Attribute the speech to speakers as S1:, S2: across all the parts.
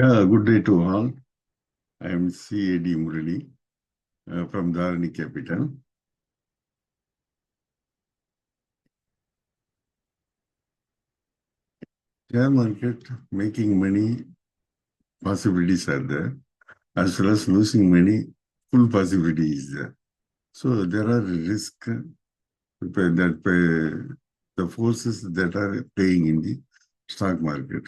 S1: Yeah, good day to all. I am CAD Murali from Dharani Capital. Share market making money possibilities are there, as well as losing money, full possibility is there. So there are risks that the forces that are playing in the stock market.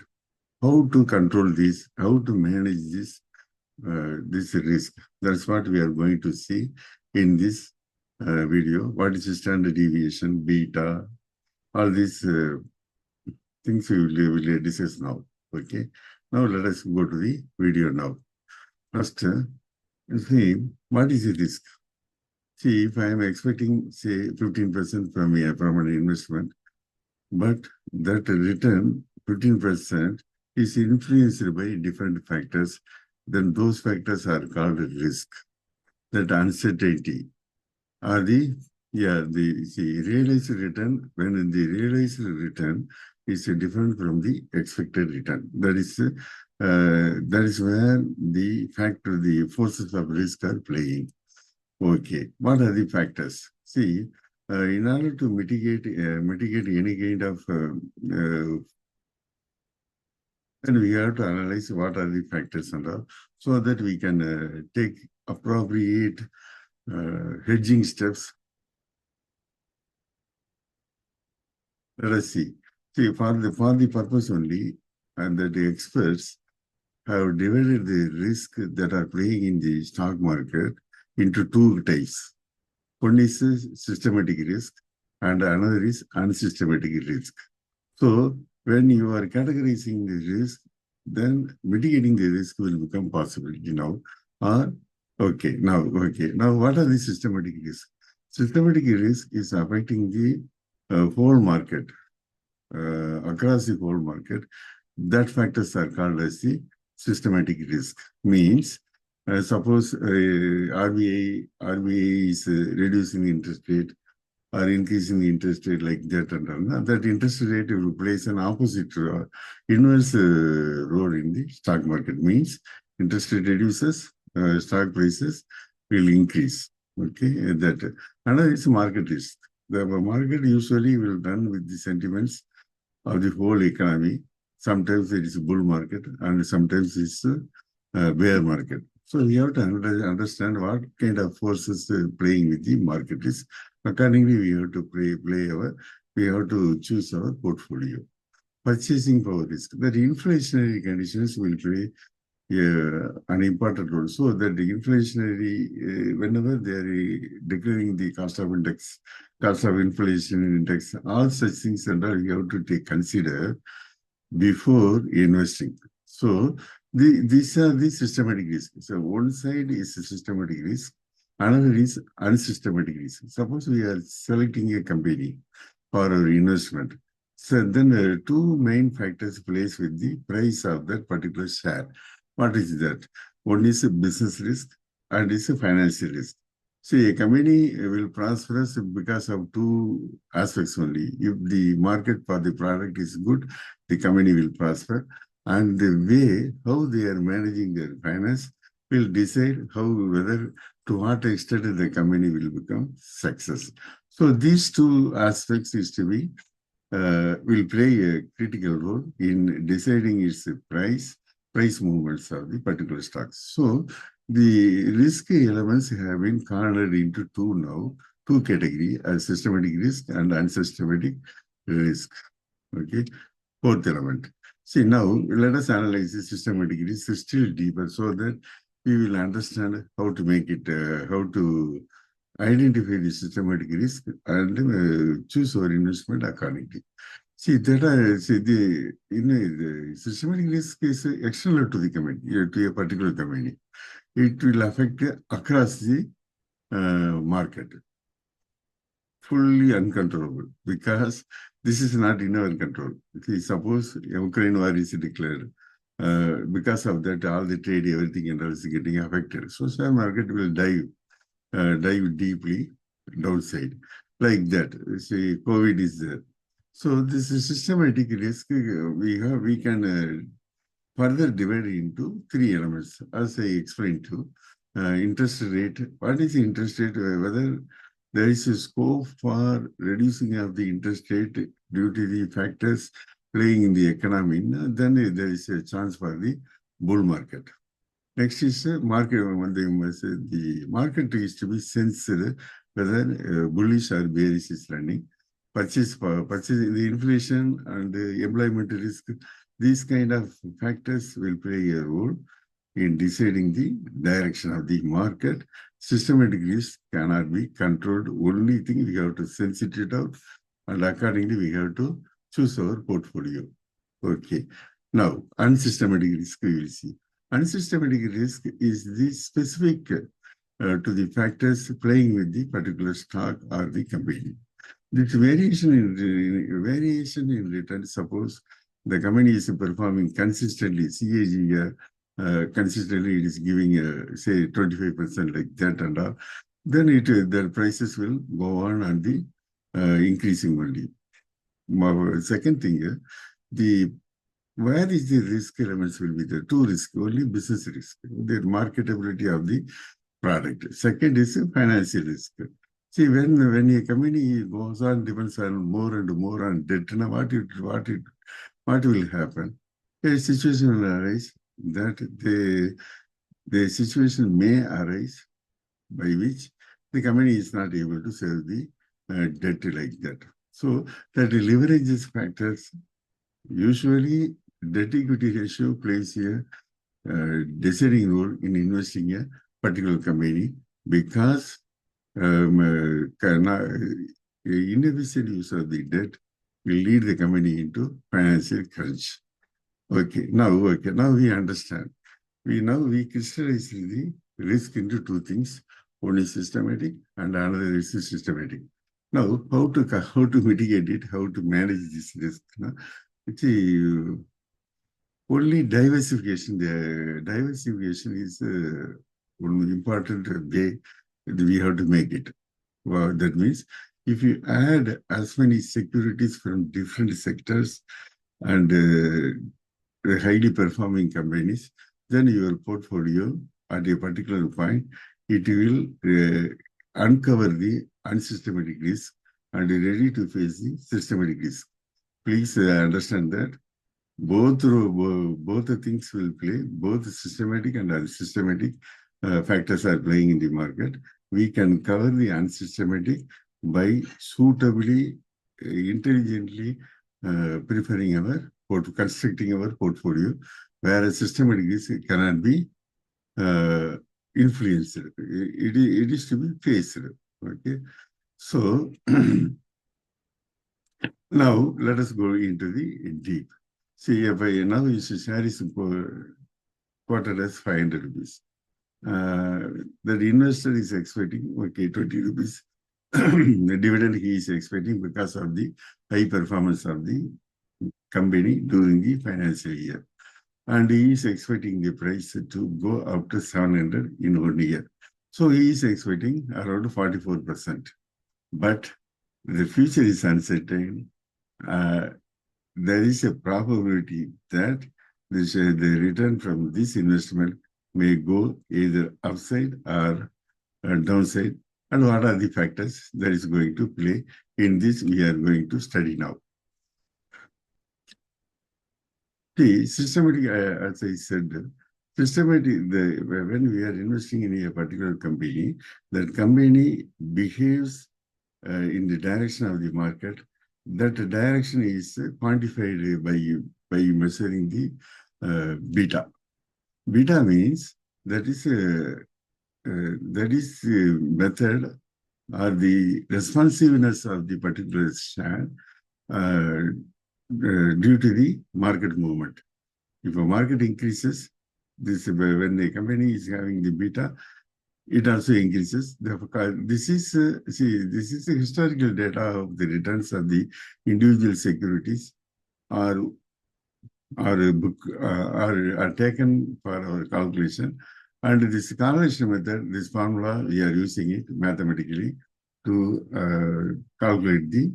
S1: How to control this? How to manage this risk? That's what we are going to see in this video. What is the standard deviation, beta, all these things we will discuss now. Okay. Now let us go to the video now. First, see what is the risk. See, if I am expecting say 15% from an investment, but that return 15% is influenced by different factors, then those factors are called risk. That uncertainty are the realized return. When the realized return is different from the expected return, that is where the forces of risk are playing. Okay, what are the factors? See, in order to mitigate any kind of and we have to analyze what are the factors and all, so that we can take appropriate hedging steps. Let us see. See, for the purpose only, and that the experts have divided the risk that are playing in the stock market into two types. One is systematic risk, and another is unsystematic risk. So, when you are categorizing the risk, then mitigating the risk will become possible, Or now, what are the systematic risks? Systematic risk is affecting the whole market, across the whole market. That factors are called as the systematic risk. Means, suppose RBI is reducing the interest rate or increasing the interest rate like that, and that interest rate will plays an opposite inverse role in the stock market. Means interest rate reduces, stock prices will increase. Okay, that another is market risk. The market usually will run with the sentiments of the whole economy. Sometimes it is a bull market, and sometimes it's a bear market. So we have to understand what kind of forces playing with the market risk. Accordingly, we have to we have to choose our portfolio. Purchasing power risk. That inflationary conditions will play an important role. So that the inflationary, whenever they are declaring the cost of inflation index, all such things and all you have to consider before investing. So these are the systematic risks. So one side is a systematic risk, another is unsystematic risk. Suppose we are selecting a company for our investment. So then two main factors plays with the price of that particular share. What is that? One is a business risk and is a financial risk. See, a company will prosper because of two aspects only. If the market for the product is good, the company will prosper. And the way how they are managing their finance will decide whether to what extent the company will become success. So these two aspects will play a critical role in deciding its price movements of the particular stocks. So the risky elements have been cornered into two categories, as systematic risk and unsystematic risk. Okay, fourth element. See, now let us analyze the systematic risk still deeper so that we will understand how to make it, how to identify the systematic risk and choose our investment accordingly. See, the systematic risk is external to the company, to a particular company. It will affect across the market, fully uncontrollable, because this is not in our control. See, suppose Ukraine war is declared. Because of that, all the trade, everything and all is getting affected. So share market will dive deeply downside. Like that. See, COVID is there. So this is systematic risk. We can further divided into three elements. As I explained to interest rate. What is the interest rate? Whether there is a scope for reducing of the interest rate due to the factors playing in the economy, then there is a chance for the bull market. Next is market. One thing the market is to be sensed whether bullish or bearish is running. Purchase, the inflation and employment risk. These kind of factors will play a role in deciding the direction of the market. Systematic risk cannot be controlled. Only thing we have to sense it out, and accordingly we have to choose our portfolio. Okay. Now, unsystematic risk we will see. Unsystematic risk is the specific to the factors playing with the particular stock or the company. This variation in return, suppose the company is performing consistently, CAGR, consistently it is giving, say, 25% like that and all, then the prices will go on the increasing only. Second thing, where is the risk elements will be there? Two risk, only business risk, the marketability of the product. Second is financial risk. See, when a company goes on, depends on more and more on debt, now what will happen? A situation will arise that the situation may arise by which the company is not able to sell the debt like that. So that leverages factors. Usually, debt equity ratio plays a deciding role in investing in a particular company because inefficient use of the debt will lead the company into financial crunch. Now we understand. We crystallize the risk into two things. One is systematic and another is systematic. Now, how to mitigate it, how to manage this risk? Only diversification. The diversification is one important way we have to make it. Well, that means if you add as many securities from different sectors and highly performing companies, then your portfolio at a particular point, it will uncover the unsystematic risk and ready to face the systematic risk. Please understand that both the things will play, both systematic and unsystematic factors are playing in the market. We can cover the unsystematic by suitably, intelligently preferring constructing our portfolio, whereas systematic risk cannot be influenced. It is to be faced. Okay. So now let us go into the deep. See, if I now use a share is quoted as 500 rupees. The investor is expecting, 20 rupees. The dividend he is expecting because of the high performance of the company during the financial year. And he is expecting the price to go up to 700 in 1 year. So he is expecting around 44%. But the future is uncertain. There is a probability that the return from this investment may go either upside or downside. And what are the factors that is going to play in this we are going to study now. See, systematic, as I said, systematic, when we are investing in a particular company, that company behaves in the direction of the market. That direction is quantified by measuring the beta. Beta means that is the method or the responsiveness of the particular share due to the market movement. If a market increases, when the company is having the beta, it also increases. This is the historical data of the returns of the individual securities are taken for our calculation. And this correlation method, this formula, we are using it mathematically to calculate the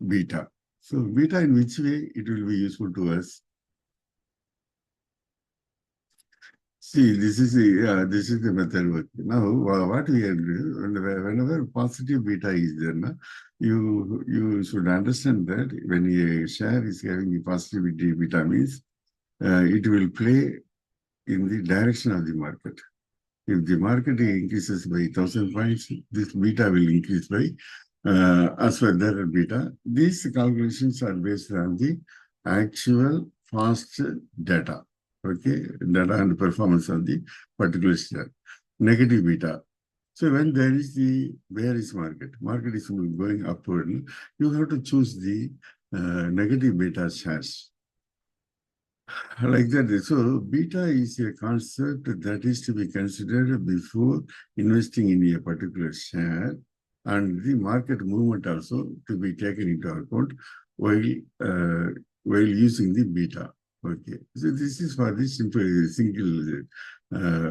S1: beta. So beta, in which way it will be useful to us? See, this is the method work. Now, what we are doing, whenever positive beta is there, na, you should understand that when a share is having a positivity beta means it will play in the direction of the market. If the market increases by 1,000 points, this beta will increase by as per their beta. These calculations are based on the actual fast data, okay, data and performance of the particular share. Negative beta. So when there is the bearish market is going upward, you have to choose the negative beta shares. Like that. So beta is a concept that is to be considered before investing in a particular share, and the market movement also to be taken into account while using the beta. Okay. So this is for the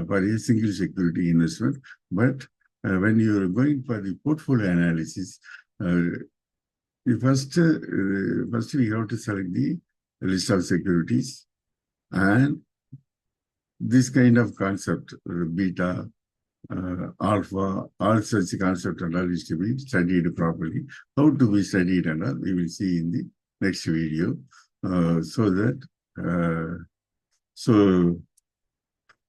S1: for a single security investment. But when you are going for the portfolio analysis, first we have to select the list of securities. And this kind of concept, beta, alpha, all such concept and all is to be studied properly. How to be studied and all, we will see in the next video. So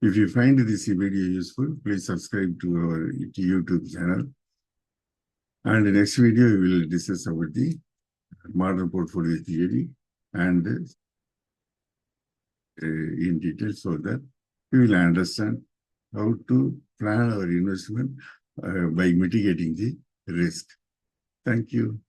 S1: if you find this video useful, please subscribe to our YouTube channel. And the next video, we will discuss about the modern portfolio theory and in detail so that we will understand how to plan our investment by mitigating the risk. Thank you.